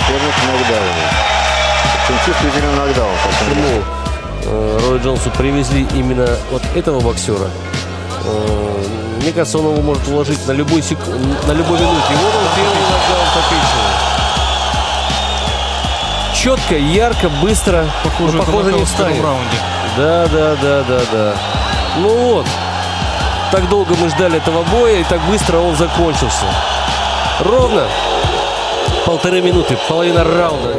соперник в нокдауне. Чувствительный нокдаун. Почему Рой Джонсу привезли именно вот этого боксера? Мне кажется, он его может уложить на любой на любой минуте. И вот он первый нокдаун по печени. Четко, ярко, быстро. Похоже, не встанет. Да. Ну вот. Так долго мы ждали этого боя, и так быстро он закончился. Ровно 1,5 минуты, половина раунда.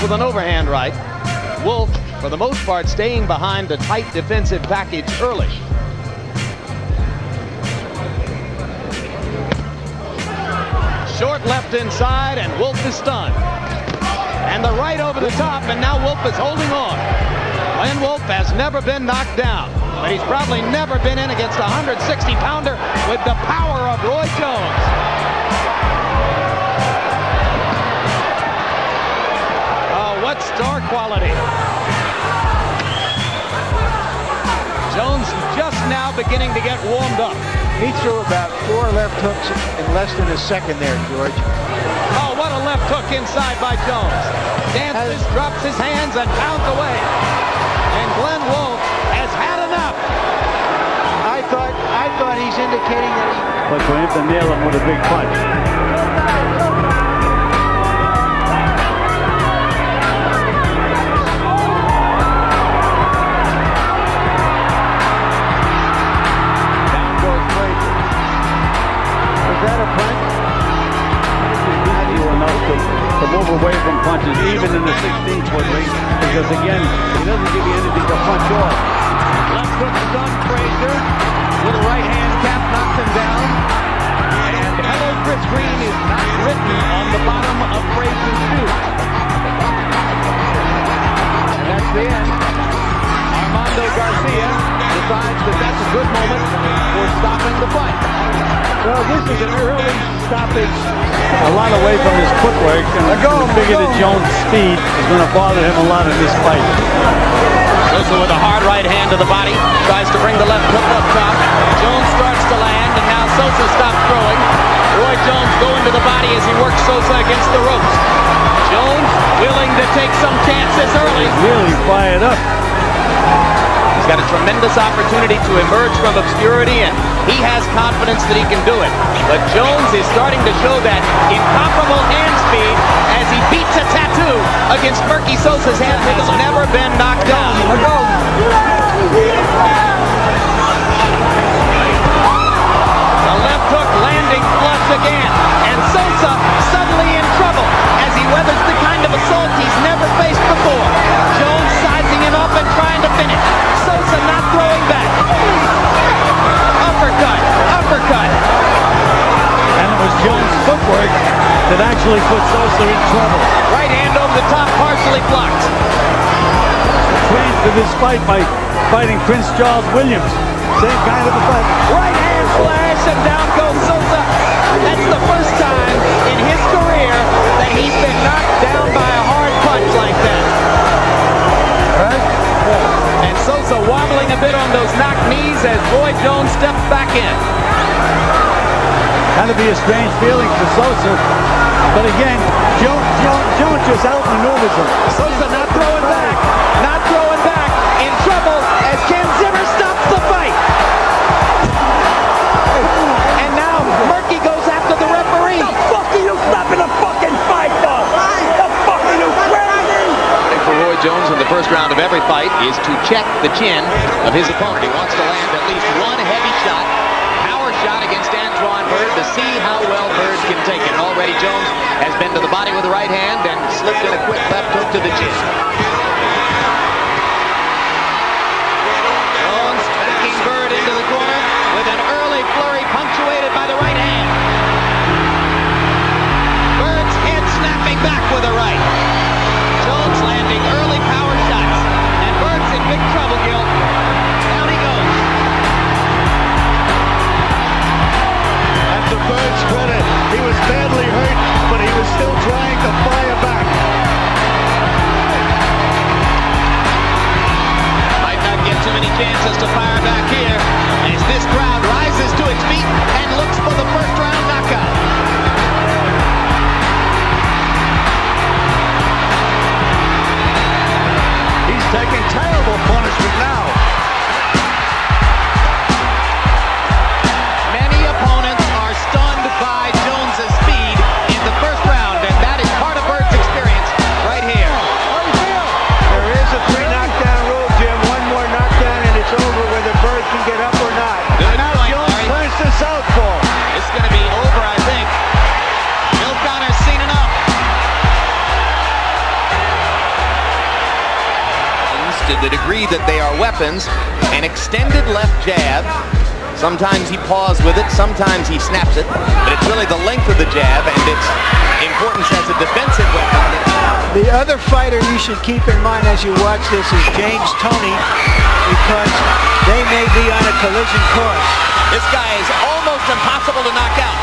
With an overhand right. Wolf, for the most part, staying behind a tight defensive package early. Short left inside, and Wolf is stunned. And the right over the top, and now Wolf is holding on. Glenn Wolf has never been knocked down, but he's probably never been in against a 160-pounder with the power of Roy Jones. What star quality. Jones just now beginning to get warmed up. He threw about 4 left hooks in less than a second there, George. Oh, what a left hook inside by Jones. Dances, drops his hands, and pounds away. And Glenn Wolf has had enough. I thought he's indicating that he... But for him to nail him with a big punch. To move away from punches, even in the 16-foot ring, because again, he doesn't give you anything to punch off. Left hook stunned Frazier. Little right hand cap knocks him down. And hello, Chris Green is not written on the bottom of Frazier's shoe. And that's the end. Armando Garcia decides that that's a good moment for stopping the fight. Well, this is an early stoppage, a lot away from his footwork, and I figure that Jones' speed is going to bother him a lot in this fight. Sosa with a hard right hand to the body, tries to bring the left hook up top. Jones starts to land, and now Sosa stops throwing. Roy Jones going to the body as he works Sosa against the ropes. Jones willing to take some chances early. He's really fired up. He's got a tremendous opportunity to emerge from obscurity, and he has confidence that he can do it. But Jones is starting to show that incomparable hand speed as he beats a tattoo against Murky Sosa's hand that has never been knocked down. The left hook landing flush again, and Sosa suddenly in trouble as he weathers the kind of assault he's never faced before. Jones sizing him up and trying to finish. Sosa not throwing back. Uppercut. And it was Jones' footwork that actually put Sosa in trouble. Right hand over the top, partially blocked. Trained for this fight by fighting Prince Charles Williams. Same kind of a fight. Right hand slash, and down goes Sosa. That's the first time in his career that he's been knocked down by a hard punch like that. Right? And Sosa wobbling a bit on those knocked knees as Roy Jones steps back in. Kind of be a strange feeling for Sosa, but again, Jones just outmaneuvers him. Sosa not throwing back, in trouble as Ken Zimmer stops the fight. fight is to check the chin of his opponent. He wants to land at least one heavy shot, power shot against Antoine Bird to see how well Bird can take it. Already Jones has been to the body with the right hand and slipped in a quick left hook to the chin. Jones backing Bird into the corner with an early flurry punctuated by the right hand. Bird's head snapping back with a right. Jones landing early power shots, and Bird's in big trouble, Gil. Down he goes. And to Bird's credit, he was badly hurt, but he was still trying to fire back. Might not get too many chances to fire back here, as this crowd rises to its feet and looks for the first round knockout. He's taking terrible punishment now. Many opponents are stunned by Jones's speed in the first round, and that is part of Bird's experience right here. There is a 3 knockdown rule, Jim. One more knockdown and it's over whether Bird can get up or not. Good Now point, Jones Larry. turns to southpaw. It's going to be over, I think. Bill Connor's seen enough. To the degree that they are weapons, an extended left jab. Sometimes he paws with it, sometimes he snaps it, but it's really the length of the jab and its importance as a defensive weapon. The other fighter you should keep in mind as you watch this is James Toney, because they may be on a collision course. This guy is almost impossible to knock out,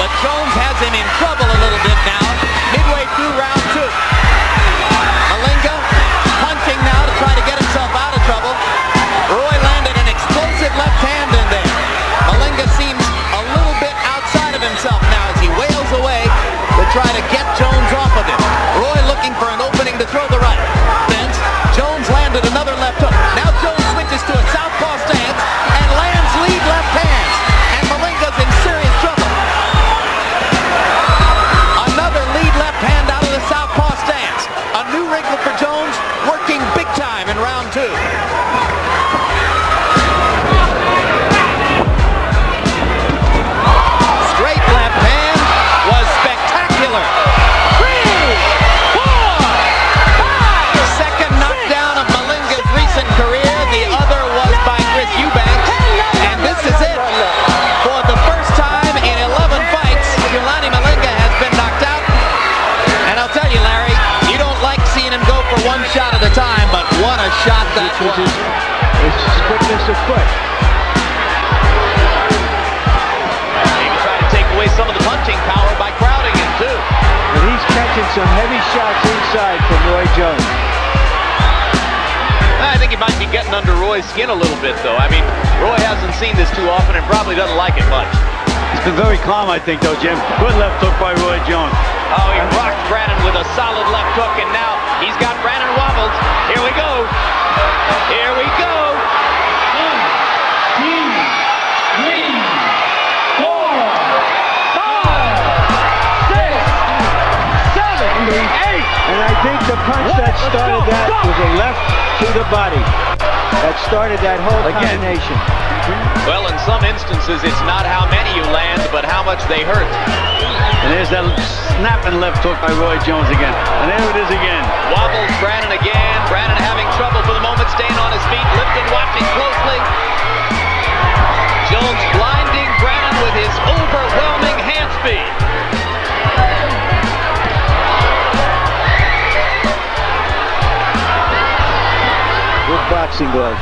but Jones has him in trouble a little bit now, midway through round 2. Malinga punching now to try to get himself out of trouble. Roy landed an explosive left hand in there. Malinga seems a little bit outside of himself now as he wails away to try to get Jones off of him. Roy looking for an opening to throw the right. Thence, Jones landed another left hook. Now Jones switches to a southpaw stance and lands lead left hands. And Malinga's in serious trouble. Another lead left hand out of the southpaw stance. A new wrinkle for Jones, working big time in round 2. Straight left hand was spectacular. 3, 4, 5. Second knockdown of Malinga's recent career. The other was by Chris Eubanks. And this is it. For the first time in 11 fights, Yulani Malinga has been knocked out. And I'll tell you, Larry, you don't like seeing him go for one shot at a time, but what a shot that was. It's quickness of foot. Maybe try to take away some of the punching power by crowding him, too. But he's catching some heavy shots inside from Roy Jones. I think he might be getting under Roy's skin a little bit, though. I mean, Roy hasn't seen this too often and probably doesn't like it much. He's been very calm, I think, though, Jim. Good left hook by Roy Jones. Oh, he rocked Brannon with a solid left hook, and now he's got Brannon wobbled. Here we go. Here we go. 1, 2, 3, 4, 5, 6, 7, 8. And I think the punch that started that was a left to the body. That started that whole combination. Well, in some instances, it's not how many you land, but how much they hurt. And there's that snapping left hook by Roy Jones again. And there it is again. Wobbles Brannon again. Brannon having trouble for the moment, staying on his feet. Lipton watching closely. Jones blinding Brannon with his overwhelming hand speed. Good boxing gloves.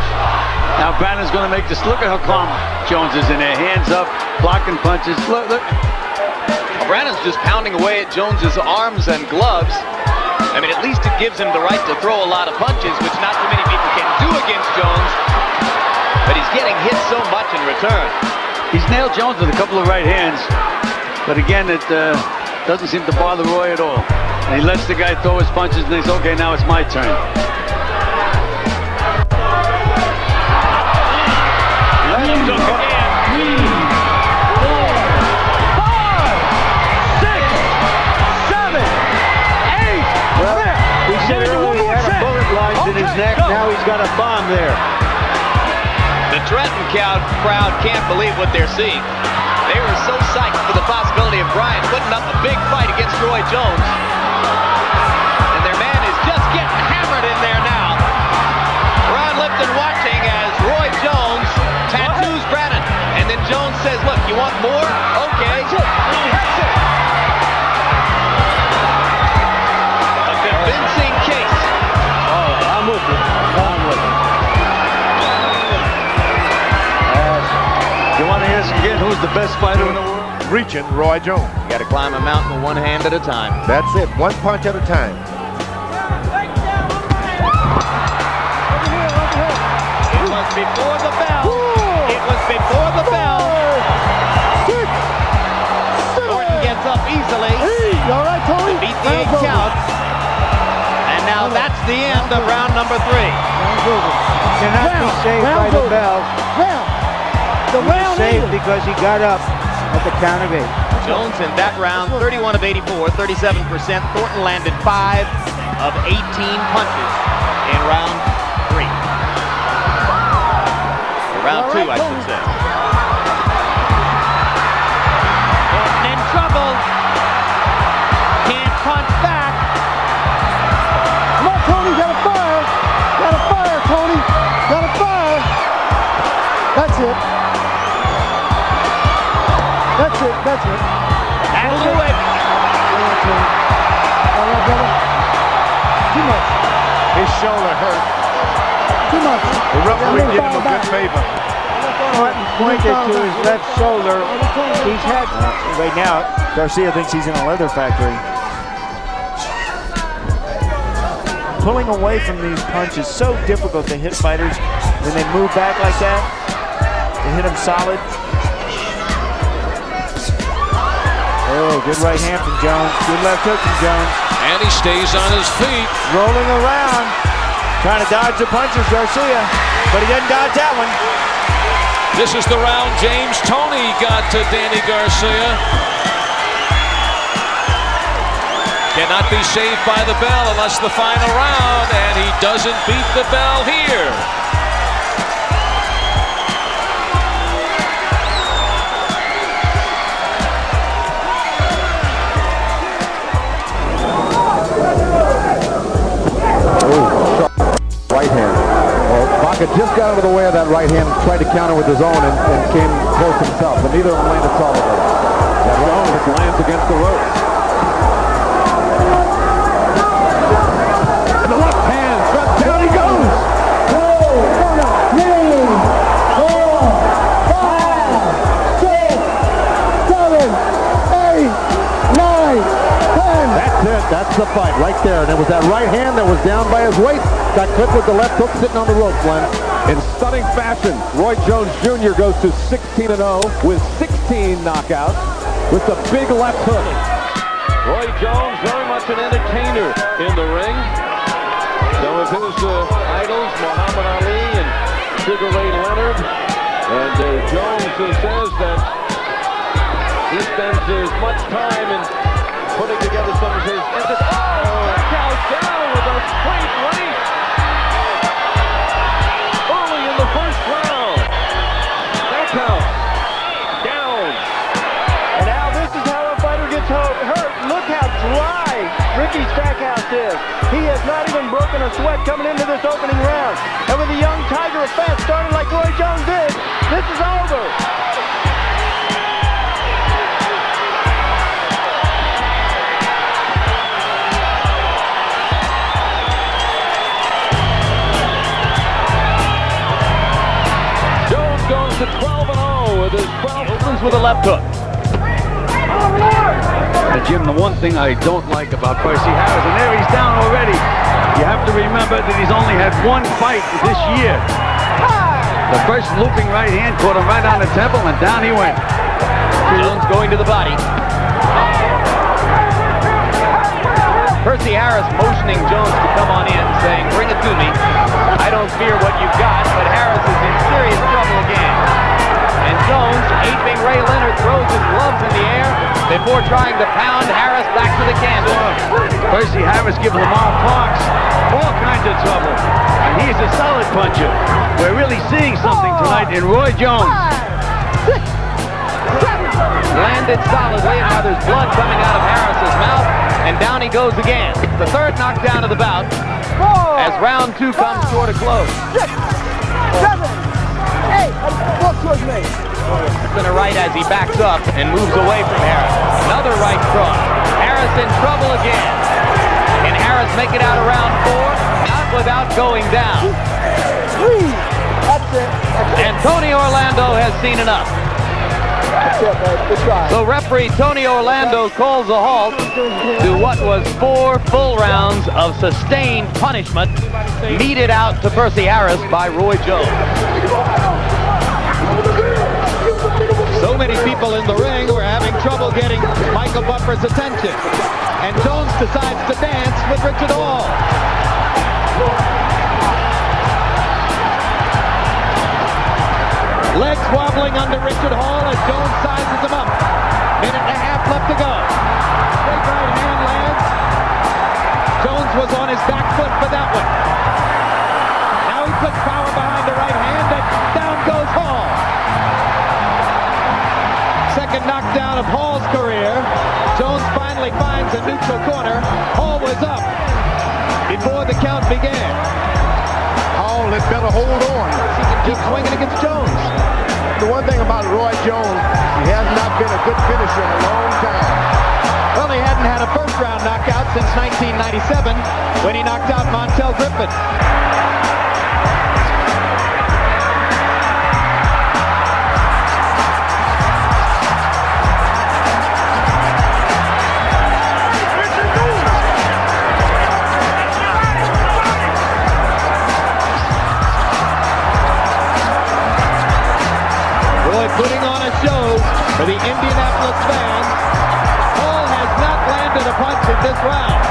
Now Brannon's going to make this. Look at how calm Jones is in there. Hands up, blocking punches. Look, look. Brannon's just pounding away at Jones's arms and gloves. I mean, at least it gives him the right to throw a lot of punches, which not too many people can do against Jones. But he's getting hit so much in return. He's nailed Jones with a couple of right hands. But again, it doesn't seem to bother Roy at all. And he lets the guy throw his punches and thinks, okay, now it's my turn. Left hook again. 3, 4, 5, 6, 7, 8. Well, he said earlier he had a bullet lodged in his neck. Now crowd can't believe what they're seeing. They were so psyched for the possibility of Bryant putting up a big fight against Roy Jones. And their man is just getting hammered in there now. Ron Lipton watching as Roy Jones tattoos Brannon. And then Jones says, look, you want more? Okay. A convincing case. Oh, I'm with you. I'm with you. You want to ask again who's the best fighter in the world? Reaching Roy Jones. You got to climb a mountain one hand at a time. That's it. One punch at a time. It was before the bell. It was before the bell. Thornton gets up easily. All right, Tony? To beat the 8 count. And now that's the end of round number 3. Cannot be saved by the bell. The He's saved because he got up at the count of 8. Jones in that round, 31 of 84, 37%. Thornton landed 5 of 18 punches in round 3. Or round 2, I should say. Thornton in trouble. Can't punch back. Come on, Tony, gotta fire. Gotta fire, Tony. Gotta fire. That's it. That's it. That's it. That'll do it. All right, brother. Too much. His shoulder hurt. Too much. The referee did him a good favor. Martin pointed to his left shoulder. He's had, right now, Garcia thinks he's in a leather factory. Pulling away from these punches, so difficult to hit fighters when they move back like that, to hit them solid. Oh, good right hand from Jones. Good left hook from Jones. And he stays on his feet. Rolling around. Trying to dodge the punches, Garcia. But he doesn't dodge that one. This is the round James Toney got to Danny Garcia. Cannot be saved by the bell unless the final round. And he doesn't beat the bell here. Right hand. Well, Baca just got out of the way of that right hand, tried to counter with his own, and came close himself. But neither of them landed solidly. That Jones lands against the ropes. And the left hand, down he goes. 2, 3, 4, 5, 6, 7, 8, 9, 10. That's it. That's the fight right there. And it was that right hand that was down by his waist. Got clipped with the left hook sitting on the rope, Glenn. In stunning fashion, Roy Jones Jr. goes to 16-0 with 16 knockouts with the big left hook. Roy Jones, very much an entertainer in the ring. Some of his idols, Muhammad Ali and Sugar Ray Leonard. And Jones says that he spends as much time in putting together some of his... Knockout down with a straight right. Early in the first round. Knockout. Down. And now this is how a fighter gets hurt. Look how dry Ricky Stackhouse is. He has not even broken a sweat coming into this opening round. And with a young tiger of fast starting like Roy Jones did, this is over. To 12-0 with his 12. Opens with a left hook. Jim, the one thing I don't like about Percy Harris, and there he's down already. You have to remember that he's only had one fight this year. The first looping right hand caught him right on the temple, and down he went. Jones going to the body. Percy Harris motioning Jones to come on in, saying, bring it to me. I don't fear what you've got, but Harris is in serious trouble again. And Jones, aping Ray Leonard, throws his gloves in the air before trying to pound Harris back to the canvas. Percy Harris giving Lamar Parks all kinds of trouble. And he's a solid puncher. We're really seeing something tonight in Roy Jones. Landed solidly, and now there's blood coming out of Harris's mouth, and down he goes again. The third knockdown of the bout as round 2 comes toward a close. 6, 7, 8, walk towards me. It's a right as he backs up and moves away from Harris. Another right cross. Harris in trouble again. Can Harris make it out of round 4? Not without going down. That's it. And Tony Orlando has seen enough. That's it, babe. Good try. So referee Tony Orlando calls a halt to what was 4 full rounds of sustained punishment meted out to Percy Harris by Roy Jones. So many people in the ring were having trouble getting Michael Buffer's attention. And Jones decides to dance with Richard Hall. Legs wobbling under Richard Hall as Jones sizes him up. Minute and a half left to go. Straight right hand lands. Jones was on his back foot for that one. Now he puts power behind the right hand, and down goes Hall. Second knockdown of Hall's career. Jones finally finds a neutral corner. Hall was up before the count began. Hall had better hold on. He can keep swinging against Jones. The one thing about Roy Jones, he has not been a good finisher in a long time. Well, he hadn't had a first-round knockout since 1997 when he knocked out Montel Griffin. Putting on a show for the Indianapolis fans. Hall has not landed a punch in this round.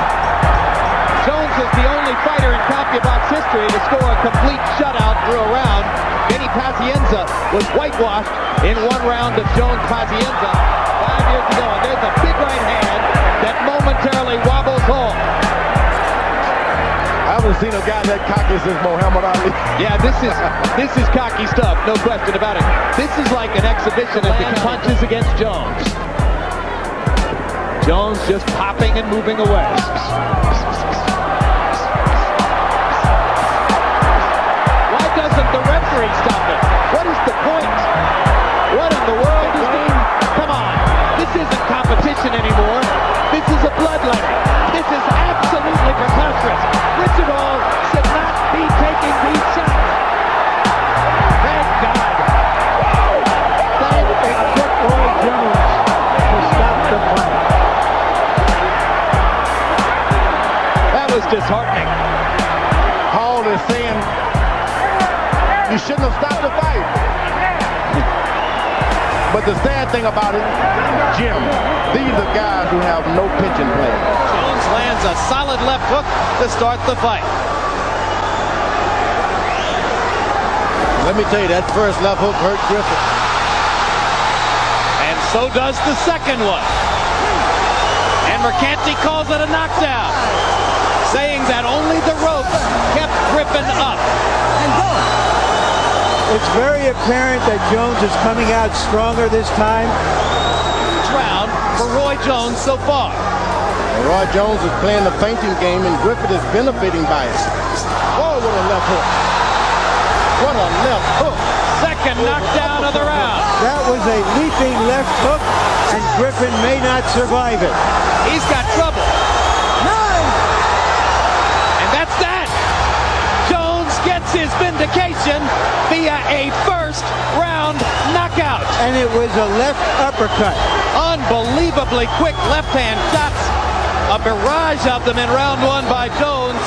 Jones is the only fighter in CompuBox history to score a complete shutout through a round. Benny Pazienza was whitewashed in one round of Jones Pazienza 5 years ago. And there's a big right hand that momentarily wobbles Hall. I haven't seen a guy that cocky since Muhammad Ali. Yeah, this is cocky stuff, no question about it. This is like an exhibition as he punches against Jones. Jones just popping and moving away. Why doesn't the referee stop it? What is the point? What in the world is he? Come on, this isn't competition anymore. This is a bloodletting. This is absolutely preposterous. Richard Hall should not be taking these shots. Thank God. Thank Roy Jones to stop the fight. That was disheartening. Hall is saying, you shouldn't have stopped the fight. But the sad thing about it, Jim, these are guys who have no pension plan. Jones lands a solid left hook to start the fight. Let me tell you, that first left hook hurt Griffin. And so does the second one. And Mercanti calls it a knockdown, saying that only the rope kept Griffin up. It's very apparent that Jones is coming out stronger this time. Round for Roy Jones so far. Roy Jones is playing the fainting game, and Griffin is benefiting by it. Oh, what a left hook. What a left hook. Second knockdown of the round. That was a leaping left hook, and Griffin may not survive it. He's got trouble. And that's that. Jones gets his vindication via a first round knockout. And it was a left uppercut. Unbelievably quick left hand shots. A barrage of them in round 1 by Jones.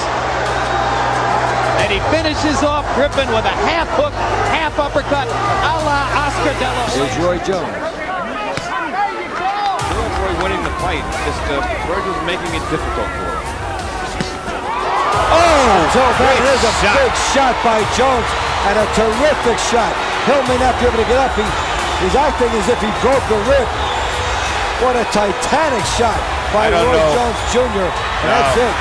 And he finishes off Griffin with a half hook, half uppercut, a la Oscar De La Hoya. Here's Roy Jones. Roy winning the fight. Just Virgil's making it difficult for him. Oh, so that is a big shot by Jones, and a terrific shot. Hill may not be able to get up. He's acting as if he broke the rib. What a titanic shot by Roy Jones Jr. And that's it.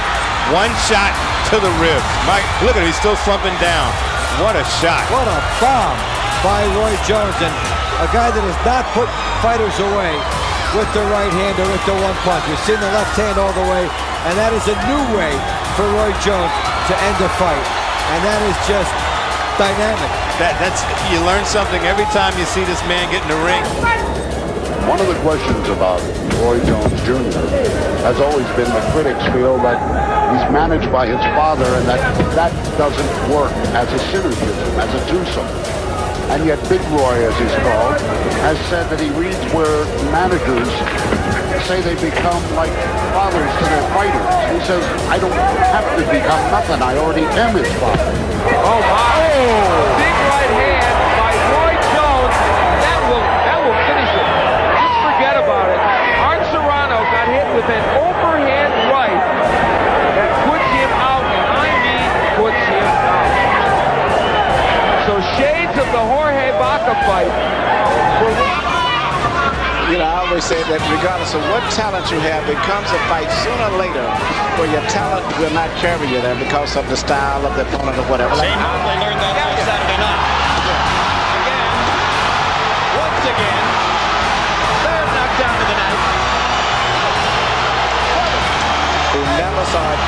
One shot to the ribs. Mike, look at him. He's still slumping down. What a shot. What a bomb by Roy Jones. And a guy that has not put fighters away with the right hand or with the one punch. You've seen the left hand all the way. And that is a new way for Roy Jones to end a fight. And that is just dynamic. That's you learn something every time you see this man get in the ring. One of the questions about Roy Jones Jr. has always been the critics feel that he's managed by his father and that doesn't work as a synergism, as a twosome. And yet Big Roy, as he's called, has said that he reads where managers say they become like fathers to their fighters. He says, I don't have to become nothing. I already am his father. Oh, my. Big right hand by Roy Jones. That will finish it. Just forget about it. Art Serrano got hit with an overhand right that puts him out, and I mean puts him out. So shades of the Jorge Baca fight. You know, I always say that regardless of what talent you have, there comes a fight sooner or later where your talent will not carry you there because of the style of the opponent or whatever. Shane Mosley learned that on Saturday night. Again, once again, third knockdown of the night. Who never saw it.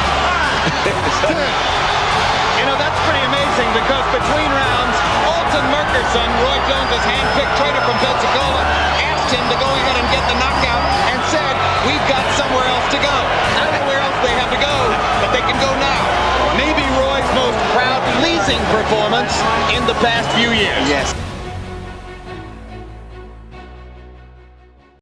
You know, that's pretty amazing because between rounds, Alton Murkerson, Roy Jones' hand-picked trainer from Pensacola, asked him to go ahead and get the knockout and said, we've got somewhere else to go. I don't know where else they have to go, but they can go now. Maybe Roy's most crowd-pleasing performance in the past few years. Yes.